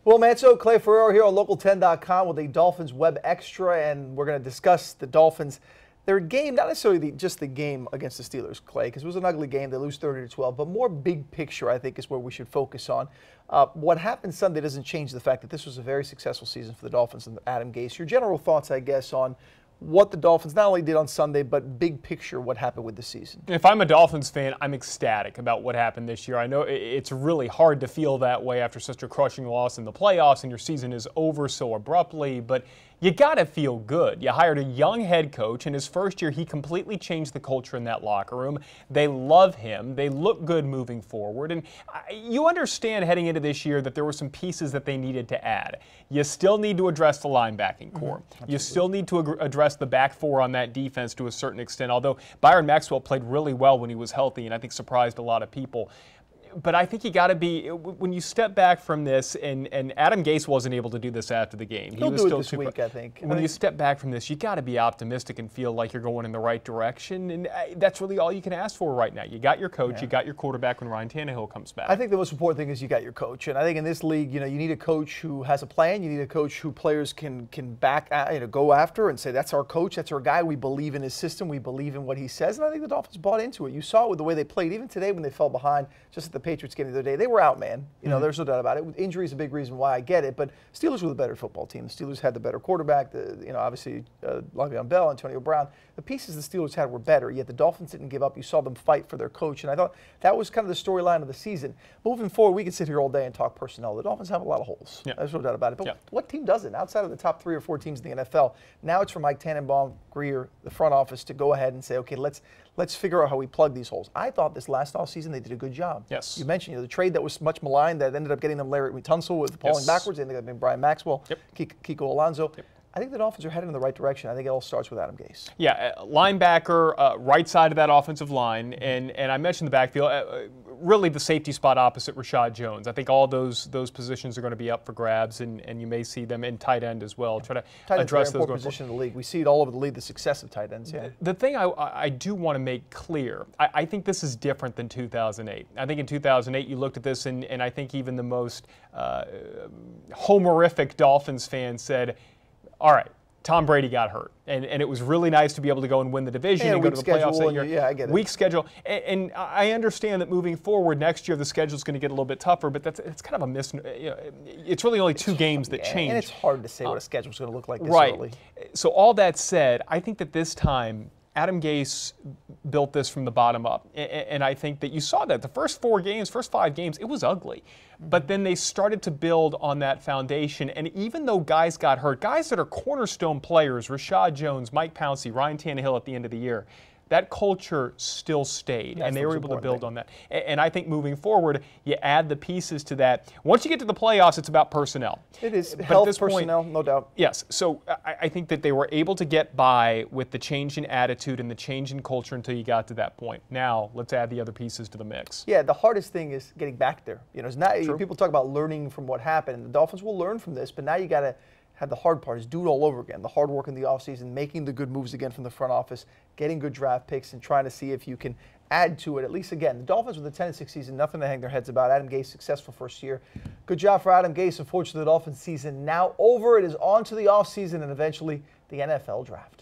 Well, Manso and Clay Ferraro here on Local10.com with a Dolphins Web Extra, and we're going to discuss the Dolphins. Their game, not necessarily just the game against the Steelers, Clay, because it was an ugly game. They lose 30-12, but more big picture, I think, is where we should focus on. What happened Sunday doesn't change the fact that this was a very successful season for the Dolphins and Adam Gase. Your general thoughts, I guess, on what the Dolphins not only did on Sunday, but big picture, what happened with the season. If I'm a Dolphins fan, I'm ecstatic about what happened this year. I know it's really hard to feel that way after such a crushing loss in the playoffs and your season is over so abruptly, but you got to feel good. You hired a young head coach. In his first year, he completely changed the culture in that locker room. They love him. They look good moving forward. And you understand heading into this year that there were some pieces that they needed to add. You still need to address the linebacking core. You still need to address the back four on that defense to a certain extent, although Byron Maxwell played really well when he was healthy and I think surprised a lot of people. But I think you got to be, when you step back from this, and Adam Gase wasn't able to do this after the game. He'll do it this week, I think. When you step back from this, you got to be optimistic and feel like you're going in the right direction, and that's really all you can ask for right now. You got your coach, you got your quarterback when Ryan Tannehill comes back. I think the most important thing is you got your coach, and I think in this league, you need a coach who has a plan. You need a coach who players can back, go after and say, that's our coach, that's our guy. We believe in his system, we believe in what he says, and I think the Dolphins bought into it. You saw it with the way they played, even today when they fell behind, just at the Patriots game the other day. They were out, man. There's no doubt about it. Injury is a big reason why I get it, but Steelers were the better football team. The Steelers had the better quarterback. Obviously, Le'Veon Bell, Antonio Brown. The pieces the Steelers had were better, yet the Dolphins didn't give up. You saw them fight for their coach, and I thought that was kind of the storyline of the season. Moving forward, we can sit here all day and talk personnel. The Dolphins have a lot of holes. There's no doubt about it. But what team doesn't? Outside of the top 3 or 4 teams in the NFL, now it's for Mike Tannenbaum, Greer, the front office to go ahead and say, okay, let's figure out how we plug these holes. I thought this last offseason they did a good job. Yes. You mentioned the trade that was much maligned that ended up getting them Larry Tunsil with falling backwards. They ended up getting Brian Maxwell, Kiko Alonso. I think the Dolphins are headed in the right direction. I think it all starts with Adam Gase. Yeah, linebacker, right side of that offensive line, and I mentioned the backfield. Really, the safety spot opposite Rashad Jones. I think all those positions are going to be up for grabs, and you may see them in tight end as well. Try to address those. Position in the league. We see it all over the league. The success of tight ends. Yeah. The thing I do want to make clear, I think this is different than 2008. I think in 2008 you looked at this, and I think even the most homerific Dolphins fans said, all right, Tom Brady got hurt, and it was really nice to be able to go and win the division and go to the playoffs that year. Yeah, I get it. Weak schedule, and I understand that moving forward next year the schedule is going to get a little bit tougher, but it's kind of a it's really only 2 games that change. And it's hard to say what a schedule is going to look like this early. So all that said, I think that this time Adam Gase built this from the bottom up, and I think that you saw that the first 5 games, it was ugly. But then they started to build on that foundation, and even though guys got hurt, guys that are cornerstone players, Rashad Jones, Mike Pouncey, Ryan Tannehill at the end of the year, that culture still stayed, and they were able to build on that. And I think moving forward, you add the pieces to that. Once you get to the playoffs, it's about personnel. It is. Health, personnel, no doubt. Yes. So I think that they were able to get by with the change in attitude and the change in culture until you got to that point. Now, let's add the other pieces to the mix. Yeah, the hardest thing is getting back there. It's not. People talk about learning from what happened, and the Dolphins will learn from this, but now you got to have the hard part is do it all over again. The hard work in the offseason, making the good moves again from the front office, getting good draft picks, and trying to see if you can add to it. At least, again, the Dolphins with a 10-6 season, nothing to hang their heads about. Adam Gase, successful first year. Good job for Adam Gase. Unfortunately, the Dolphins season now over. It is on to the offseason and eventually the NFL draft.